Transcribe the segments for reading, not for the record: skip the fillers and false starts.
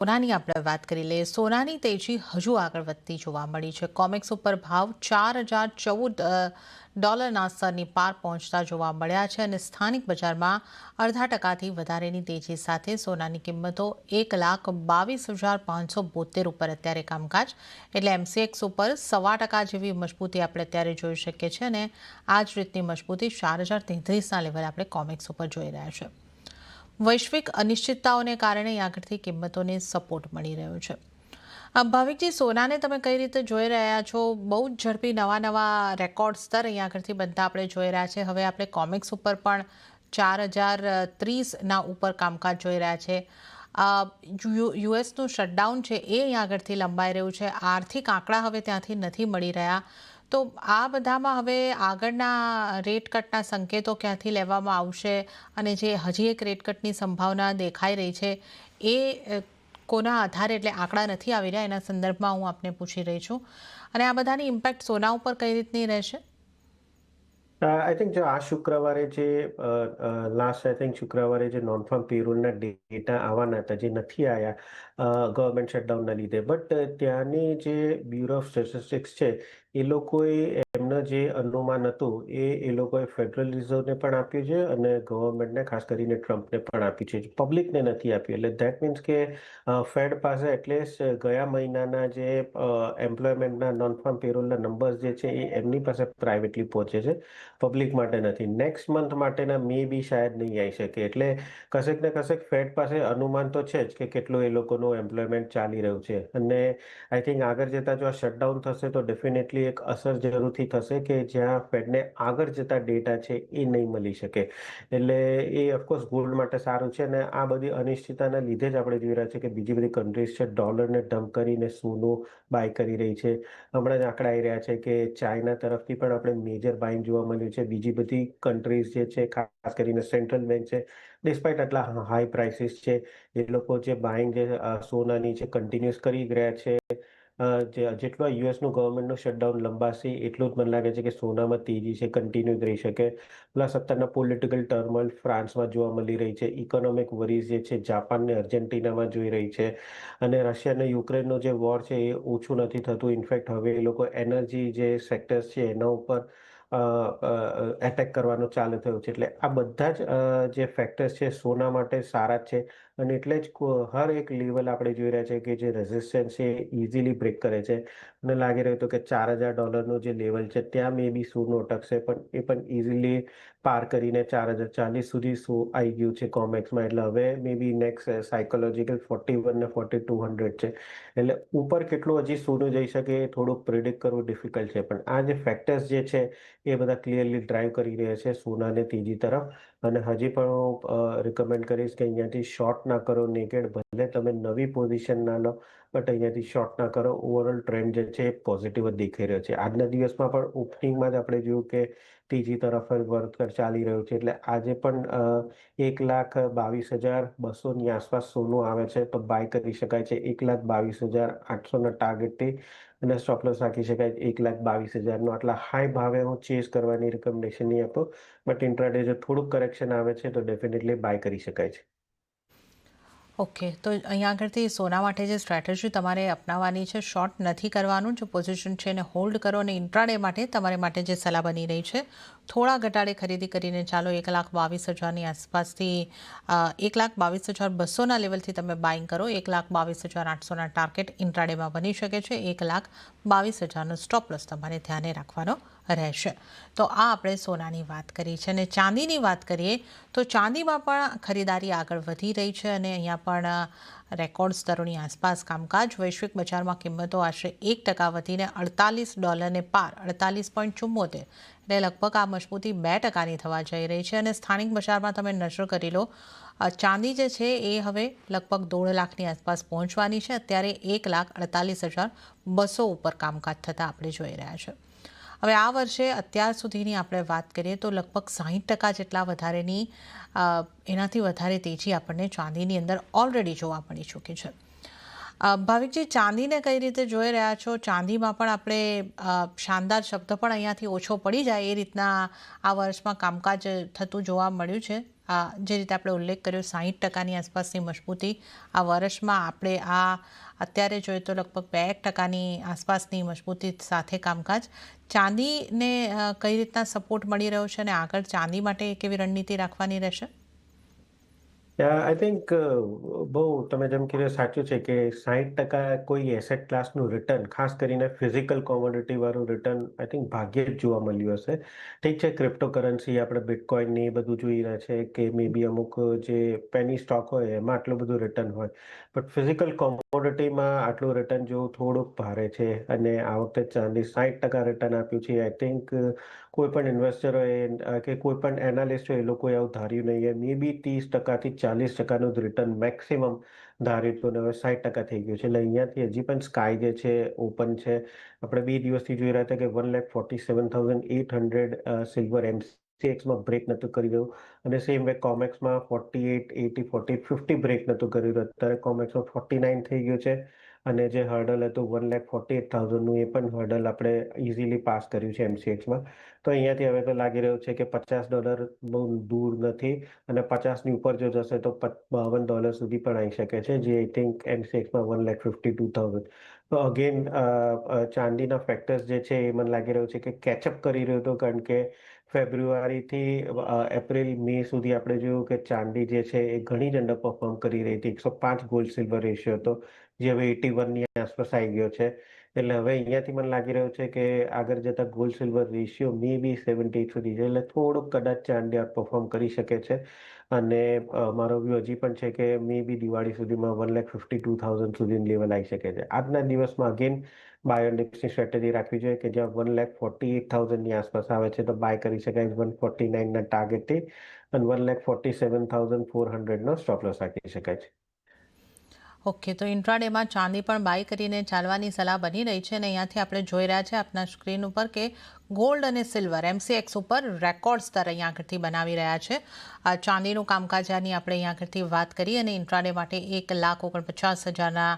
સોનાની આપણે વાત કરી લઈએ. સોનાની તેજી હજુ આગળ વધતી જોવા મળી છે. કોમેક્સ ઉપર ભાવ 4014 સ્તરની પાર પહોંચતા જોવા મળ્યા છે અને સ્થાનિક બજારમાં 0.5%થી વધારેની તેજી સાથે સોનાની કિંમતો 1,22,572 ઉપર અત્યારે કામકાજ, એટલે MCX ઉપર 1.25% જેવી મજબૂતી આપણે અત્યારે જોઈ શકીએ છીએ અને આ જ રીતની મજબૂતી 4033ના લેવલ આપણે કોમેક્સ ઉપર જોઈ રહ્યા છે. વૈશ્વિક અનિશ્ચિતતાઓને કારણે આગળથી કિંમતોને સપોર્ટ મળી રહ્યો છે. ભાવિકજી, સોનાને તમે કઈ રીતે જોઈ રહ્યા છો? બહુ જ ઝડપી નવા રેકોર્ડ સ્તર અહીંયા આગળથી બનતા આપણે જોઈ રહ્યા છે. હવે આપણે કોમેક્સ ઉપર પણ 4030ના ઉપર કામકાજ જોઈ રહ્યા છે. યુએસનું શટડાઉન છે એ અહીંયા આગળથી લંબાઈ રહ્યું છે. આર્થિક આંકડા હવે ત્યાંથી નથી મળી રહ્યા. તો આ બધામાં હવે આગળના રેટ કટના સંકેતો ક્યાંથી લેવામાં આવશે અને જે હજી એક રેટ કટની સંભાવના દેખાઈ રહી છે એ કોના આધારે, એટલે આંકડા નથી આવી રહ્યા એના સંદર્ભમાં હું આપને પૂછી રહી છું, અને આ બધાની ઇમ્પેક્ટ સોના ઉપર કઈ રીતની રહેશે? આઈ થિંક જો આ શુક્રવારે જે લાસ્ટ આઈ થિંક શુક્રવારે જે નોન ફાર્મ પેરોલના ડેટા આવવાના હતા, જે નથી આવ્યા ગવર્મેન્ટ શટડાઉનના લીધે, બટ ત્યાંની જે બ્યુરો ઓફ સ્ટેટિસ્ટિક્સ છે એ લોકોએ એમનું જે અનુમાન હતું એ લોકોએ ફેડરલ રિઝર્વને પણ આપ્યું છે અને ગવર્મેન્ટને, ખાસ કરીને ટ્રમ્પને પણ આપ્યું છે, પબ્લિકને નથી આપ્યું. એટલે ધેટ મીન્સ કે ફેડ પાસે એટલીસ્ટ ગયા મહિનાના જે એમ્પ્લોયમેન્ટના નોન ફાર્મ પેરોલના નંબર્સ જે છે એ એમની પાસે પ્રાઇવેટલી પહોંચે છે, પબ્લિક માટે નથી. નેક્સ્ટ મંથ માટેના મે બી શાયદ નહીં આવી શકે. એટલે કશેક ને કશેક ફેડ પાસે અનુમાન તો છે જ કે કેટલું એ લોકોનું એમ્પ્લોયમેન્ટ ચાલી રહ્યું છે. અને આઈ થિંક આગળ જતા જો આ શટડાઉન થશે તો ડેફિનેટલી એક અસર જરૂરથી થશે કે જ્યાં ફેડને આગળ જતા ડેટા છે એ નહીં મળી શકે. એટલે એ ઓફકોર્સ ગોલ્ડ માટે સારું છે. અને આ બધી અનિશ્ચિતતાના લીધે જ આપણે જોઈ રહ્યા છે કે બીજી બધી કન્ટ્રીઝ છે ડોલરને ડમ્પ કરીને સોનું બાય કરી રહી છે. હમણાં જ આંકડા આવી રહ્યા છે કે ચાઇના તરફથી પણ આપણે મેજર બાઇંગ જોવા મળ્યું છે. બીજી બધી કન્ટ્રીઝ જે છે, ખાસ કરીને સેન્ટ્રલ બેંક છે, ડિસ્પાઇટ આટલા હાઈ પ્રાઇસીસ છે, એ લોકો જે બાઇંગ જે સોનાની છે કન્ટિન્યુઅસ કરી રહ્યા છે. જેટલો યુએસનું ગવર્મેન્ટનું શટડાઉન લંબાશે એટલું જ મને લાગે છે કે સોનામાં તેજી છે કન્ટિન્યુ રહી શકે. પ્લસ અત્યારના પોલિટિકલ ટર્મોઇલ ફ્રાન્સમાં જોવા મળી રહી છે, ઇકોનોમિક વરીઝ જે છે જાપાનને અર્જેન્ટિનામાં જોઈ રહી છે, અને રશિયા અને યુક્રેનનો જે વોર છે એ ઓછું નથી થતું. ઇનફેક્ટ હવે એ લોકો એનર્જી જે સેક્ટર્સ છે એના ઉપર એટેક કરવાનું ચાલુ થયું છે. એટલે આ બધા જ જે ફેક્ટર્સ છે સોના માટે સારા જ છે. અને એટલે જ હર એક લેવલ આપણે જોઈ રહ્યા છે કે જે રેઝિસ્ટન્સ છે એ ઇઝીલી બ્રેક કરે છે. મને લાગી રહ્યું હતું કે $4,000 જે લેવલ છે ત્યાં મે બી સોનું અટકશે, પણ એ પણ ઇઝીલી પાર કરીને 4,040 સુધી આવી ગયું છે કોમેક્સમાં. એટલે હવે મે બી નેક્સ્ટ સાયકોલોજીકલ 41 ને 4,200 છે. એટલે ઉપર કેટલું હજી સોનું જઈ શકે એ થોડુંક પ્રિડિક્ટ કરવું ડિફિકલ્ટ છે. પણ આ જે ફેક્ટર્સ જે છે એ બધા ક્લિયરલી ડ્રાઈવ કરી રહ્યા છે સોનાને તેજી તરફ. અને હજી પણ હું રિકમેન્ડ કરીશ કે અહીંયાથી શોર્ટ ના કરો નેકેડ. ભલે તમે નવી પોઝિશન ના લો, બટ અહીંયાથી શોર્ટ ના કરો. ઓવરઓલ ટ્રેન્ડ જે છે એ પોઝિટિવ જ દેખાઈ રહ્યો છે. આજના દિવસમાં પણ ઓપનિંગમાં જ આપણે જોયું કે તેજી તરફ જ વર્તર ચાલી રહ્યું છે. એટલે આજે પણ 1,22,200ની આસપાસ સોનું આવે છે તો બાય કરી શકાય છે 1,22,800ના ટાર્ગેટથી. અને સ્ટોપ લોસ રાખી શકાય 1,22,000નો. આટલા હાઈ ભાવે હું ચેસ કરવાની રિકમેન્ડેશન નહીં આપો, બટ ઇન્ટ્રાડે જો થોડુંક કરેક્શન આવે છે તો ડેફિનેટલી બાય કરી શકાય છે. ઓકે, તો અહીંયા આગળથી સોના માટે જે સ્ટ્રેટેજી તમારે અપનાવવાની છે, શોર્ટ નથી કરવાનું, જો પોઝિશન છે એને હોલ્ડ કરો, અને ઇન્ટ્રાડે માટે તમારે માટે જે સલાહ બની રહી છે, થોડા ઘટાડે ખરીદી કરીને ચાલો 1,22,000ની આસપાસથી 1,22,200ના લેવલથી તમે બાઇંગ કરો. 1,22,800ના ટાર્ગેટ ઇન્ટ્રાડેમાં બની શકે છે. 1,22,000નો સ્ટોપ લોસ તમારે ધ્યાને રાખવાનો રહેશે. તો આ આપણે સોનાની વાત કરી છે. અને ચાંદીની વાત કરીએ તો ચાંદીમાં પણ ખરીદારી આગળ વધી રહી છે અને અહીંયા પણ રેકોર્ડ સ્તરોની આસપાસ કામકાજ. વૈશ્વિક બજારમાં કિંમતો આશરે 1% વધીને $48 પાર, 48.74, એટલે લગભગ આ મજબૂતી 2%ની થવા જઈ રહી છે. અને સ્થાનિક બજારમાં તમે નજર કરી લો, ચાંદી જે છે એ હવે લગભગ 1.5 લાખની આસપાસ પહોંચવાની છે. અત્યારે 1,48,200 ઉપર કામકાજ થતાં આપણે જોઈ રહ્યા છે. હવે આ વર્ષે અત્યાર સુધીની આપણે વાત કરીએ તો લગભગ 60% જેટલા વધારેની એનાથી વધારે તેજી આપણને ચાંદીની અંદર ઓલરેડી જોવા મળી ચૂકી છે. ભાવિકજી, ચાંદીને કઈ રીતે જોઈ રહ્યા છો? ચાંદીમાં પણ આપણે શાનદાર શબ્દ પણ અહીંયાથી ઓછો પડી જાય એ રીતના આ વર્ષમાં કામકાજ થતું જોવા મળ્યું છે. જે રીતે આપણે ઉલ્લેખ કર્યો 60%ની આસપાસની મજબૂતી આ વર્ષમાં આપણે અત્યારે જોઈએ તો લગભગ 2% આસપાસની મજબૂતી સાથે કામકાજ ચાંદીને કઈ રીતના સપોર્ટ મળી રહ્યો છે અને આગળ ચાંદી માટે કેવી રણનીતિ રાખવાની રહેશે? આઈ થિંક બહુ તમે જેમ કીધું સાચું છે કે 60% કોઈ એસેટ ક્લાસનું રિટર્ન, ખાસ કરીને ફિઝિકલ કોમોડિટી વાળું રિટર્ન આઈ થિંક ભાગ્યે જ જોવા મળ્યું હશે. ઠીક છે, ક્રિપ્ટોકરન્સી આપણે બિટકોઇન ને એ બધું જોઈ રહ્યા છે કે મે બી અમુક જે પેની સ્ટોક હોય એમાં આટલું બધું રિટર્ન હોય. બટ ફિઝિકલ કોમોડિટીમાં આટલું રિટર્ન જોવું થોડુંક ભારે છે અને આ વખતે ચાંદી 60% રિટર્ન આપ્યું છે. આઈ થિંક કોઈ પણ ઇન્વેસ્ટર હોય કે કોઈ પણ એનાલિસ્ટ હોય એ લોકોએ આવું ધાર્યું નહીં હોય. મે બી 30%થી 40%નું જ રિટર્ન મેક્સિમમ ધાર્યું હતું અને હવે 60% થઈ ગયું છે. એટલે અહીંયાથી હજી પણ સ્કાય જે છે ઓપન છે. આપણે 2 દિવસથી જોઈ રહ્યા હતા કે 1,47,800 સિલ્વર એમસીએક્સમાં બ્રેક નહોતું કરી રહ્યું અને સેમ વે કોમેક્સમાં 48, 80, 40, 50 બ્રેક નહોતું કરી રહ્યું. અત્યારે કોમેક્સમાં 49 થઈ ગયું છે અને જે હર્ડલ હતું 1,48,000નું એ પણ હર્ડલ આપણે ઇઝીલી પાસ કર્યું છે એમસીએક્સમાં. તો અહીંયાથી હવે તો લાગી રહ્યું છે કે $50 બહુ દૂર નથી અને 50ની ઉપર જો જશે તો $52 સુધી પણ આવી શકે છે, જે આઈ થિંક એમસીએક્સમાં 1,52,000. તો અગેન ચાંદીના ફેક્ટર્સ જે છે એ મને લાગી રહ્યું છે કે કેચઅપ કરી રહ્યું હતું, કારણ કે ફેબ્રુઆરીથી એપ્રિલ મે સુધી આપણે જોયું કે ચાંદી જે છે એ ઘણી જ અંડર પરફોર્મ કરી રહી હતી. 105 ગોલ્ડ સિલ્વર રેશિયો હતો, જે હવે 81ની આસપાસ આવી ગયો છે. એટલે હવે અહીંયાથી મને લાગી રહ્યું છે કે આગળ જતા ગોલ્ડ સિલ્વર રેશિયો મે બી 78 સુધી છે, એટલે થોડુંક કદાચ ચાંદી પરફોર્મ કરી શકે છે. અને મારો વ્યૂ હજી પણ છે કે મે બી દિવાળી સુધીમાં 1,52,000 સુધીની લેવલ આવી શકે છે. આજના દિવસમાં અગેન બાય એન્ડ ડિપ્સની સ્ટ્રેટેજી રાખવી જોઈએ કે જ્યાં 1,48,000ની આસપાસ આવે છે તો બાય કરી શકાય 149ના ટાર્ગેટથી અને 1,47,400નો સ્ટોપ લોસ રાખી શકાય છે. ઓકે, તો ઇન્ટ્રાડેમાં ચાંદી પણ બાય કરીને ચાલવાની સલાહ બની રહી છે અને અહીંયાથી આપણે જોઈ રહ્યા છે આપના સ્ક્રીન ઉપર કે ગોલ્ડ અને સિલ્વર એમસીએક્સ ઉપર રેકોર્ડ સ્તર અહીંયા આગળથી બનાવી રહ્યા છે. ચાંદીનું કામકાજની આપણે અહીંયા આગળથી વાત કરી અને ઇન્ટ્રાડે માટે 1,49,000ના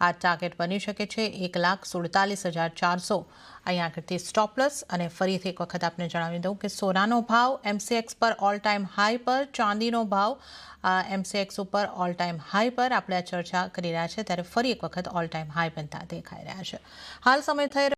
આ ટાર્ગેટ બની શકે છે. 1,47,400 અહીંયા આગળથી સ્ટોપલેસ. અને ફરીથી એક વખત આપને જણાવી દઉં કે સોનાનો ભાવ એમસીએક્સ પર ઓલ ટાઈમ હાઈ પર, ચાંદીનો ભાવ એમસીએક્સ ઉપર ઓલ ટાઈમ હાઈ પર આપણે આ ચર્ચા કરી રહ્યા છે, ત્યારે ફરી એક વખત ઓલ ટાઈમ હાઈ બનતા દેખાઈ રહ્યા છે. હાલ સમય થઈ